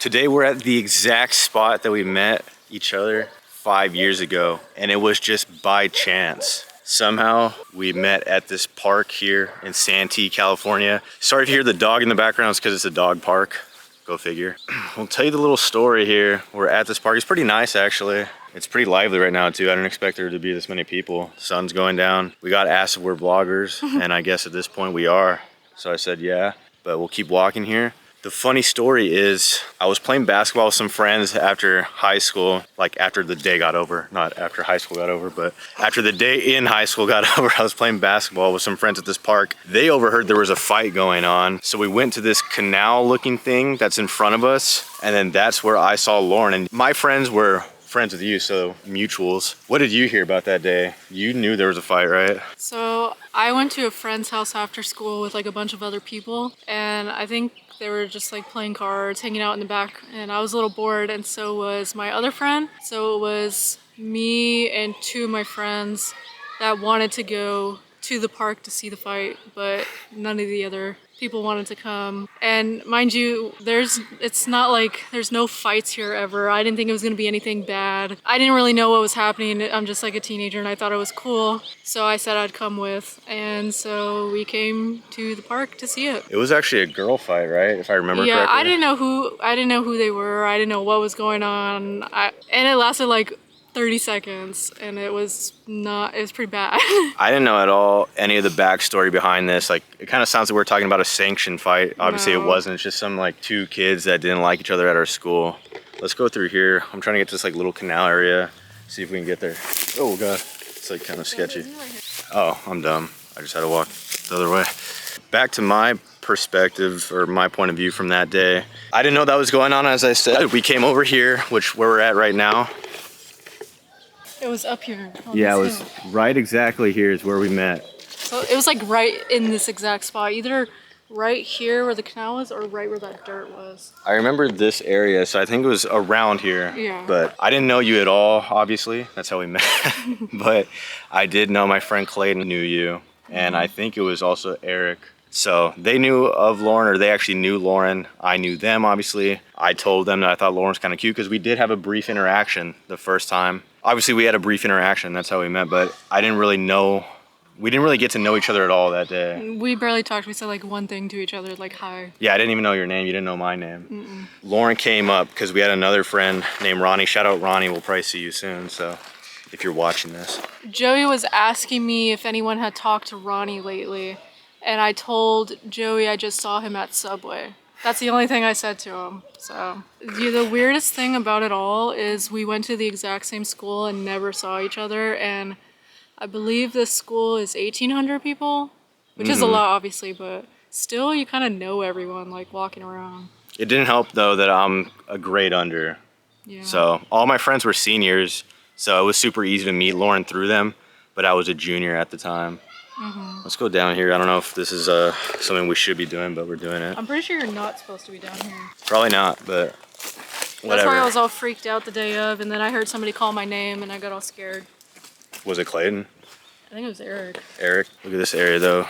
Today we're at the exact spot that we met each other 5 years ago, and it was just by chance. Somehow we met at this park here in Santee, California. Sorry if you hear the dog in the background, it's because it's a dog park. Go figure. I'll tell you the little story here. We're at this park. It's pretty nice actually. It's pretty lively right now too. I didn't expect there to be this many people. Sun's going down. We got asked if we're vloggers, and I guess at this point we are. So I said yeah, but we'll keep walking here. The funny story is I was playing basketball with some friends after high school, like after the day got over, not after high school got over, but after the day in high school got over, I was playing basketball with some friends at this park. They overheard there was a fight going on. So we went to this canal looking thing that's in front of us. And then that's where I saw Lauren, and my friends were friends with you, so mutuals. What did you hear about that day? You knew there was a fight, right? So I went to a friend's house after school with like a bunch of other people, and I think they were just like playing cards, hanging out in the back, and I was a little bored, and so was my other friend. So it was me and two of my friends that wanted to go to the park to see the fight, but none of the other people wanted to come. And mind you, it's not like there's no fights here ever. I didn't think it was gonna be anything bad. I didn't really know what was happening. I'm just like a teenager and I thought it was cool. So I said I'd come with. And so we came to the park to see it. It was actually a girl fight, right? If I remember correctly. Yeah, I didn't know who they were. I didn't know what was going on. And it lasted like 30 seconds, and it was pretty bad. I didn't know at all any of the backstory behind this. Like, it kind of sounds like we're talking about a sanctioned fight. Obviously it wasn't. It's just some like two kids that didn't like each other at our school. Let's go through here. I'm trying to get to this like little canal area, see if we can get there. Oh god, it's like kind of sketchy. Oh, I'm dumb. I just had to walk the other way. Back to my perspective, or my point of view from that day. I didn't know that was going on. As I said, we came over here, where we're at right now. It was up here. Yeah, it was right exactly here is where we met. So it was like right in this exact spot, either right here where the canal was or right where that dirt was. I remember this area, so I think it was around here. Yeah. But I didn't know you at all, obviously. That's how we met. But I did know my friend Clayton knew you, and I think it was also Eric. So they knew of Lauren, or they actually knew Lauren. I knew them, obviously. I told them that I thought Lauren was kind of cute because we did have a brief interaction the first time. Obviously, we had a brief interaction. That's how we met, but I didn't really know. We didn't really get to know each other at all that day. We barely talked. We said like one thing to each other, like hi. Yeah, I didn't even know your name. You didn't know my name. Lauren came up because we had another friend named Ronnie. Shout out Ronnie. We'll probably see you soon, so if you're watching this. Joey was asking me if anyone had talked to Ronnie lately, and I told Joey I just saw him at Subway. That's the only thing I said to him. So the weirdest thing about it all is we went to the exact same school and never saw each other, and I believe this school is 1,800 people, which is a lot obviously, but still you kind of know everyone like walking around. It didn't help though that I'm a grade under. Yeah. So all my friends were seniors, so it was super easy to meet Lauren through them, but I was a junior at the time. Let's go down here. I don't know if this is something we should be doing, but we're doing it. I'm pretty sure you're not supposed to be down here. Probably not, but whatever. That's why I was all freaked out the day of, and then I heard somebody call my name and I got all scared. Was it Clayton? I think it was Eric. Eric. Look at this area though.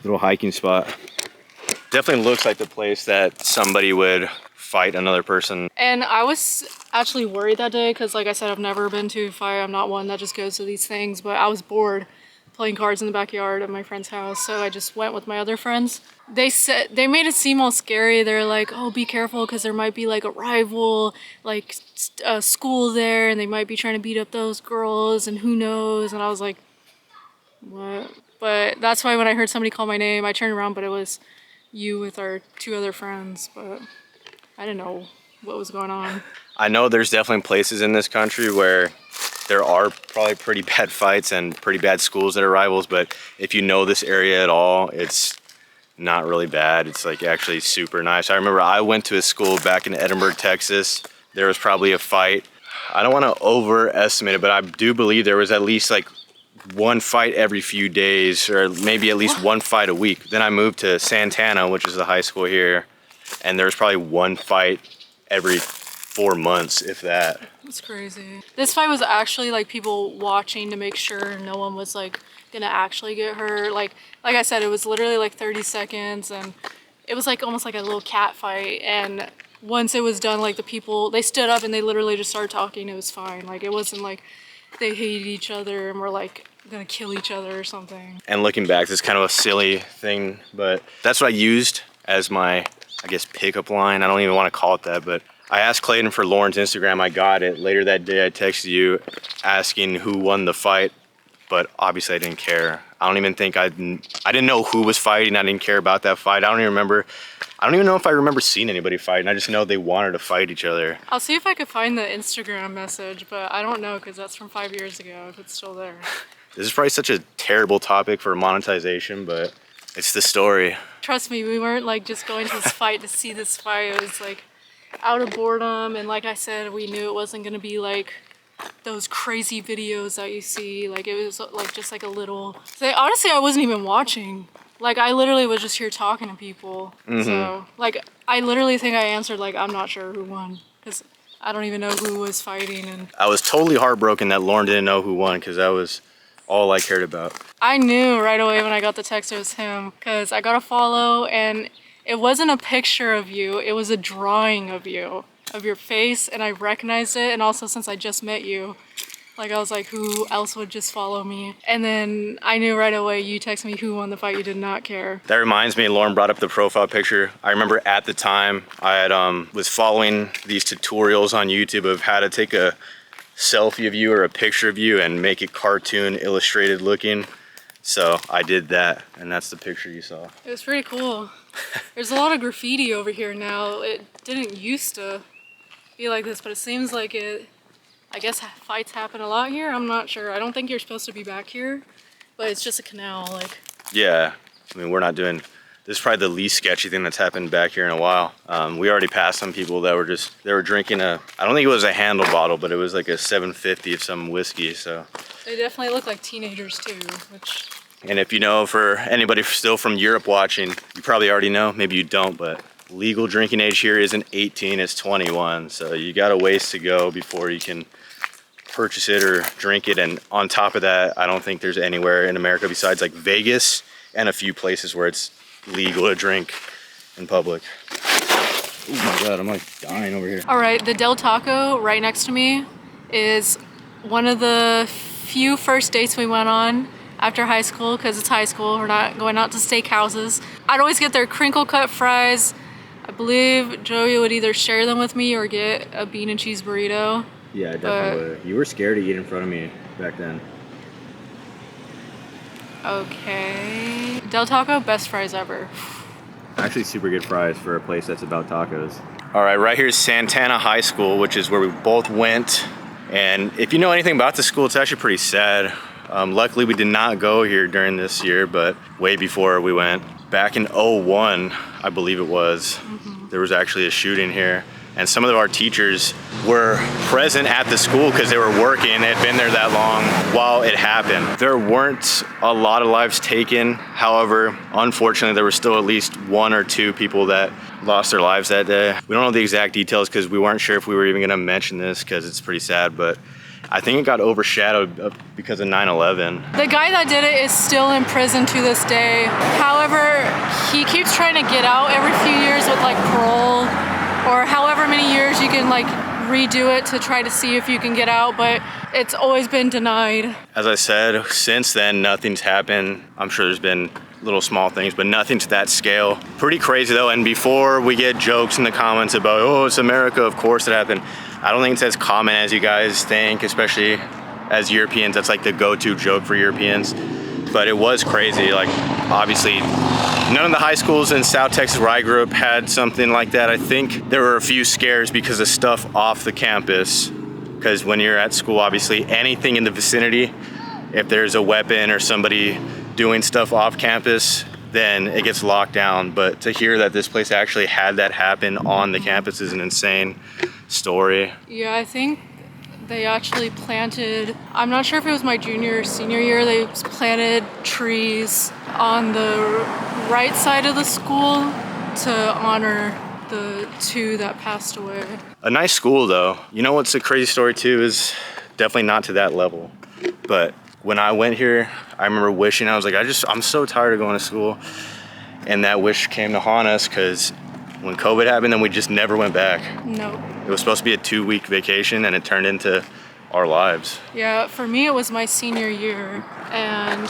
Little hiking spot. Definitely looks like the place that somebody would fight another person. And I was actually worried that day because like I said, I've never been to a fight. I'm not one that just goes to these things, but I was bored playing cards in the backyard at my friend's house, so I just went with my other friends. They made it seem all scary. They're like, oh, be careful because there might be like a rival like school there, and they might be trying to beat up those girls, and who knows. And I was like, what? But that's why when I heard somebody call my name, I turned around, but it was you with our two other friends, but I didn't know what was going on. I know there's definitely places in this country where there are probably pretty bad fights and pretty bad schools that are rivals, but if you know this area at all, it's not really bad. It's like actually super nice. I remember I went to a school back in Edinburgh, Texas. There was probably a fight. I don't want to overestimate it, but I do believe there was at least like one fight every few days, or maybe at least one fight a week. Then I moved to Santana, which is the high school here, and there was probably one fight every 4 months, if that. That's crazy. This fight was actually like people watching to make sure no one was like gonna actually get hurt. Like I said, it was literally like 30 seconds, and it was like almost like a little cat fight, and once it was done, like the people, they stood up and they literally just started talking. It was fine. Like it wasn't like they hated each other and were like gonna kill each other or something. And looking back, this is kind of a silly thing, but that's what I used as my, I guess, pickup line. I don't even want to call it that, but I asked Clayton for Lauren's Instagram. I got it. Later that day, I texted you asking who won the fight, but obviously I didn't care. I don't even think I didn't know who was fighting. I didn't care about that fight. I don't even know if I remember seeing anybody fighting. I just know they wanted to fight each other. I'll see if I could find the Instagram message, but I don't know because that's from 5 years ago, if it's still there. This is probably such a terrible topic for monetization, but it's the story. Trust me, we weren't like just going to this fight to see this fight. It was like out of boredom, and like I said, we knew it wasn't gonna be like those crazy videos that you see. Like it was like just like a little. Honestly, I wasn't even watching. Like I literally was just here talking to people. So like I literally think I answered like I'm not sure who won because I don't even know who was fighting. And I was totally heartbroken that Lauren didn't know who won because that was all I cared about. I knew right away when I got the text it was him because I got a follow and it wasn't a picture of you, it was a drawing of you, of your face, and I recognized it. And also since I just met you, like I was like, who else would just follow me? And then I knew right away you texted me who won the fight, you did not care. That reminds me, Lauren brought up the profile picture. I remember at the time I had was following these tutorials on YouTube of how to take a selfie of you or a picture of you and make it cartoon illustrated looking. So I did that, and that's the picture you saw. It was pretty cool. There's a lot of graffiti over here now. It didn't used to be like this, but it seems like it, I guess fights happen a lot here. I'm not sure. I don't think you're supposed to be back here, but it's just a canal. Like. Yeah, I mean, we're not doing, this is probably the least sketchy thing that's happened back here in a while. We already passed some people that were they were drinking I don't think it was a handle bottle, but it was like a 750 of some whiskey, so. They definitely look like teenagers too, which. And if you know, for anybody still from Europe watching, you probably already know, maybe you don't, but legal drinking age here isn't 18, it's 21. So you got a ways to go before you can purchase it or drink it. And on top of that, I don't think there's anywhere in America besides like Vegas and a few places where it's legal to drink in public. Oh my God, I'm like dying over here. All right, the Del Taco right next to me is one of the few first dates we went on after high school, because it's high school, we're not going out to steakhouses. I'd always get their crinkle cut fries. I believe Joey would either share them with me or get a bean and cheese burrito. Yeah, definitely would. You were scared to eat in front of me back then. Okay. Del Taco, best fries ever. Actually super good fries for a place that's about tacos. All right, right here is Santana High School, which is where we both went. And if you know anything about the school, it's actually pretty sad. Luckily we did not go here during this year, but way before we went. Back in 01, I believe it was, there was actually a shooting here. And some of our teachers were present at the school because they were working. They had been there that long while it happened. There weren't a lot of lives taken. However, unfortunately, there were still at least 1 or 2 people that lost their lives that day. We don't know the exact details because we weren't sure if we were even gonna mention this because it's pretty sad, but I think it got overshadowed because of 9/11. The guy that did it is still in prison to this day. However, he keeps trying to get out every few years with like parole, or however many years you can like redo it to try to see if you can get out, but it's always been denied. As I said, since then, nothing's happened. I'm sure there's been little small things, but nothing to that scale. Pretty crazy though, and before we get jokes in the comments about, oh, it's America, of course it happened. I don't think it's as common as you guys think, especially as Europeans. That's like the go-to joke for Europeans. But it was crazy. Like, obviously, none of the high schools in South Texas where I grew up had something like that. I think there were a few scares because of stuff off the campus. Because when you're at school, obviously, anything in the vicinity, if there's a weapon or somebody doing stuff off campus, then it gets locked down. But to hear that this place actually had that happen on the campus is an insane story. Yeah, I think they actually planted, I'm not sure if it was my junior or senior year, they planted trees on the right side of the school to honor the 2 that passed away. A nice school though. You know what's a crazy story too is definitely not to that level. But when I went here, I remember wishing, I was like, I'm so tired of going to school. And that wish came to haunt us because when COVID happened, then we just never went back. Nope. It was supposed to be a 2-week vacation and it turned into our lives. Yeah, for me it was my senior year, and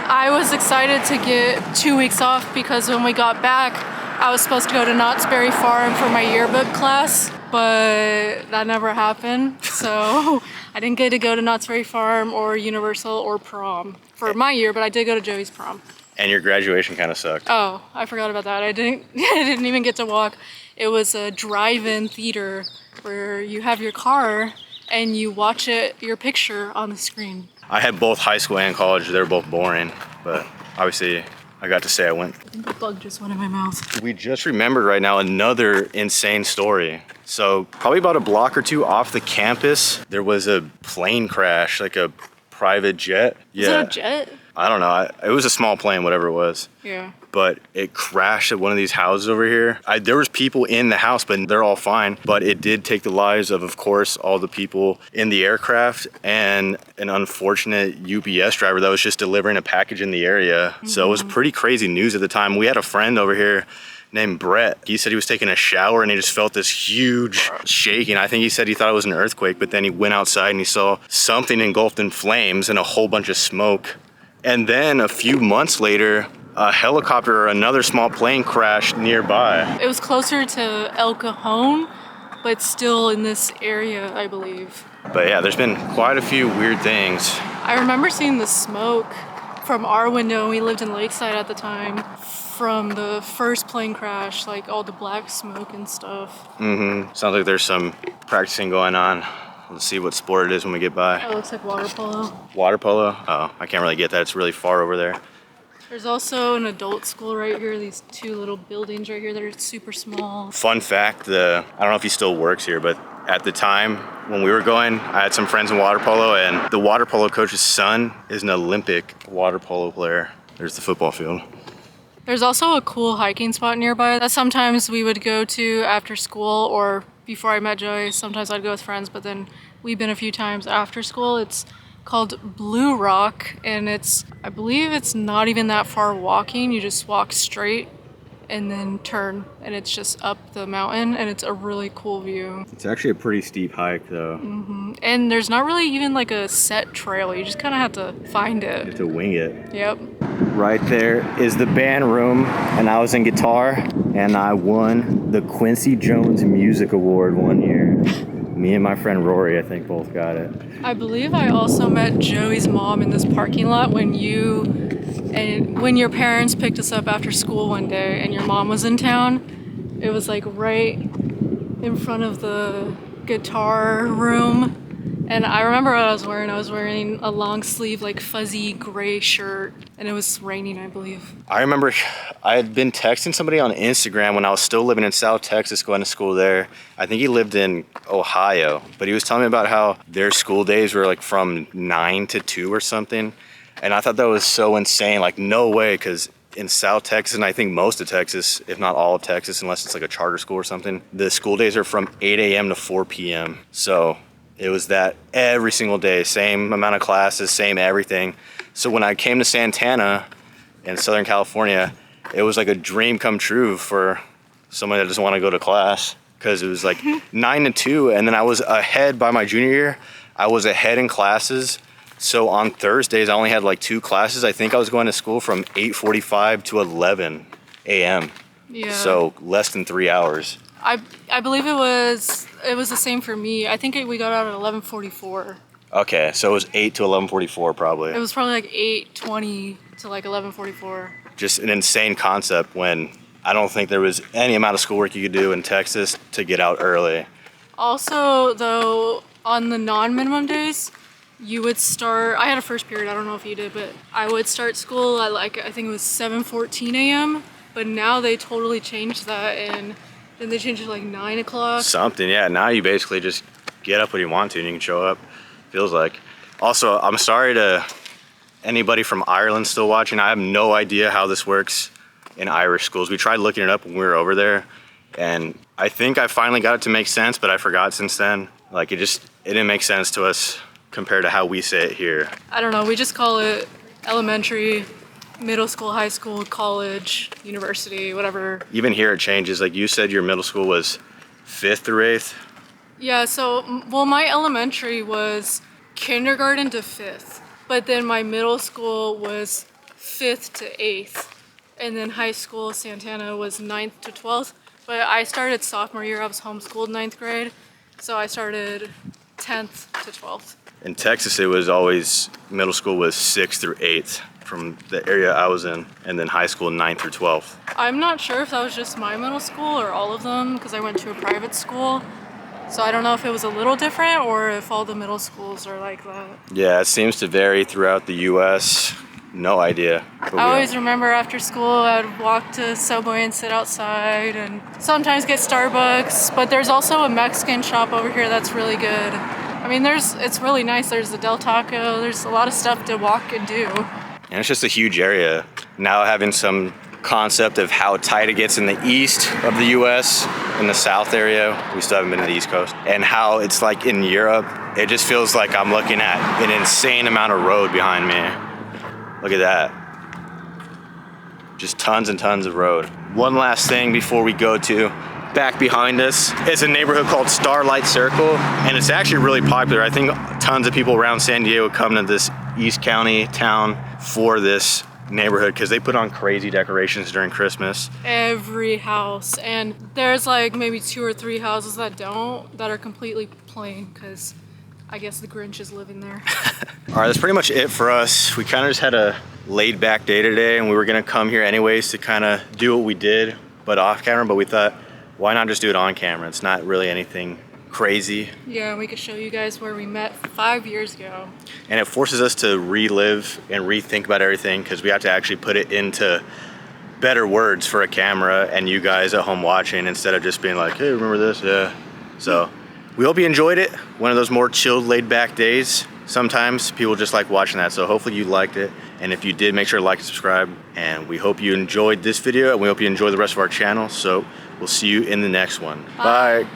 I was excited to get 2 weeks off because when we got back, I was supposed to go to Knott's Berry Farm for my yearbook class, but that never happened. So I didn't get to go to Knott's Berry Farm or Universal or prom for my year, but I did go to Joey's prom. And your graduation kind of sucked. Oh, I forgot about that. I didn't even get to walk. It was a drive-in theater where you have your car and you watch your picture on the screen. I had both high school and college. They were both boring, but obviously I got to say I went. I think a bug just went in my mouth. We just remembered right now another insane story. So probably about a block or two off the campus, there was a plane crash, like a private jet. Is it a jet? I don't know. It was a small plane, whatever it was. Yeah. But it crashed at one of these houses over here. There was people in the house, but they're all fine. But it did take the lives of course, all the people in the aircraft and an unfortunate UPS driver that was just delivering a package in the area. Mm-hmm. So it was pretty crazy news at the time. We had a friend over here named Brett. He said he was taking a shower and he just felt this huge shaking. I think he said he thought it was an earthquake, but then he went outside and he saw something engulfed in flames and a whole bunch of smoke. And then a few months later, a helicopter or another small plane crashed nearby. It was closer to El Cajon, but still in this area, I believe. But yeah, there's been quite a few weird things. I remember seeing the smoke from our window. We lived in Lakeside at the time. From the first plane crash, like all the black smoke and stuff. Mm-hmm. Sounds like there's some practicing going on. Let's see what sport it is when we get by. Oh, it looks like water polo. Water polo? Oh, I can't really get that. It's really far over there. There's also an adult school right here. These two little buildings right here that are super small. Fun fact, I don't know if he still works here, but at the time when we were going, I had some friends in water polo, and the water polo coach's son is an Olympic water polo player. There's the football field. There's also a cool hiking spot nearby that sometimes we would go to after school, or before I met Joey, sometimes I'd go with friends, but then we've been a few times after school. It's called Blue Rock, and I believe it's not even that far walking. You just walk straight and then turn, and it's just up the mountain, and it's a really cool view. It's actually a pretty steep hike though. Mm-hmm. And there's not really even like a set trail. You just kind of have to find it. You have to wing it. Yep. Right there is the band room, and I was in guitar, and I won the Quincy Jones Music Award one year. Me and my friend Rory, I think, both got it. I believe I also met Joey's mom in this parking lot when your parents picked us up after school one day and your mom was in town. It was like right in front of the guitar room. And I remember what I was wearing. I was wearing a long sleeve, like fuzzy gray shirt, and it was raining, I believe. I remember I had been texting somebody on Instagram when I was still living in South Texas, going to school there. I think he lived in Ohio, but he was telling me about how their school days were like from 9 to 2 or something. And I thought that was so insane. Like, no way, because in South Texas, and I think most of Texas, if not all of Texas, unless it's like a charter school or something, the school days are from 8 a.m. to 4 p.m. So it was that every single day, same amount of classes, same everything. So when I came to Santana in Southern California, it was like a dream come true for someone that doesn't want to go to class, because it was like 9 to 2, and then I was ahead by my junior year. I was ahead in classes. So on Thursdays, I only had like 2 classes. I think I was going to school from 8:45 to 11 a.m. Yeah. So less than 3 hours. I believe it was the same for me. I think we got out at 11:44. Okay, so it was 8 to 11:44 probably. It was probably like 8:20 to like 11:44. Just an insane concept when I don't think there was any amount of schoolwork you could do in Texas to get out early. Also, though, on the non-minimum days, you would start, I had a first period, I don't know if you did, but I would start school at like, I think it was 7:14 a.m., but now they totally changed that, and then they changed it to like 9 o'clock. Something, yeah. Now you basically just get up when you want to and you can show up, feels like. Also, I'm sorry to anybody from Ireland still watching. I have no idea how this works in Irish schools. We tried looking it up when we were over there, and I think I finally got it to make sense, but I forgot since then. Like, it didn't make sense to us compared to how we say it here. I don't know, we just call it elementary, middle school, high school, college, university, whatever. Even here it changes. Like you said, your middle school was 5th through 8th. Yeah, so, well, my elementary was kindergarten to 5th, but then my middle school was 5th to 8th, and then high school, Santana, was 9th to 12th, but I started sophomore year, I was homeschooled 9th grade, so I started 10th to 12th. In Texas, it was always, middle school was 6th through 8th from the area I was in, and then high school 9th through 12th. I'm not sure if that was just my middle school or all of them, because I went to a private school. So I don't know if it was a little different or if all the middle schools are like that. Yeah, it seems to vary throughout the U.S. No idea. I always remember after school I'd walk to Subway and sit outside and sometimes get Starbucks, but there's also a Mexican shop over here that's really good. I mean, it's really nice. There's the Del Taco, there's a lot of stuff to walk and do. And it's just a huge area. Now having some concept of how tight it gets in the east of the U.S., in the south area, we still haven't been to the East Coast, and how it's like in Europe, it just feels like I'm looking at an insane amount of road behind me. Look at that. Just tons and tons of road. One last thing before we go to back behind us is a neighborhood called Starlight Circle, and it's actually really popular. I think tons of people around San Diego come to this East County town for this neighborhood because they put on crazy decorations during Christmas. Every house, and there's like maybe 2 or 3 houses that are completely plain because I guess the Grinch is living there. All right, that's pretty much it for us. We kind of just had a laid back day today, and we were gonna come here anyways to kind of do what we did, but off camera, but we thought, why not just do it on camera? It's not really anything crazy. Yeah, we could show you guys where we met 5 years ago. And it forces us to relive and rethink about everything because we have to actually put it into better words for a camera and you guys at home watching instead of just being like, hey, remember this? Yeah. So we hope you enjoyed it. One of those more chilled, laid back days. Sometimes people just like watching that. So hopefully you liked it. And if you did, make sure to like and subscribe. And we hope you enjoyed this video and we hope you enjoy the rest of our channel. So we'll see you in the next one. Bye.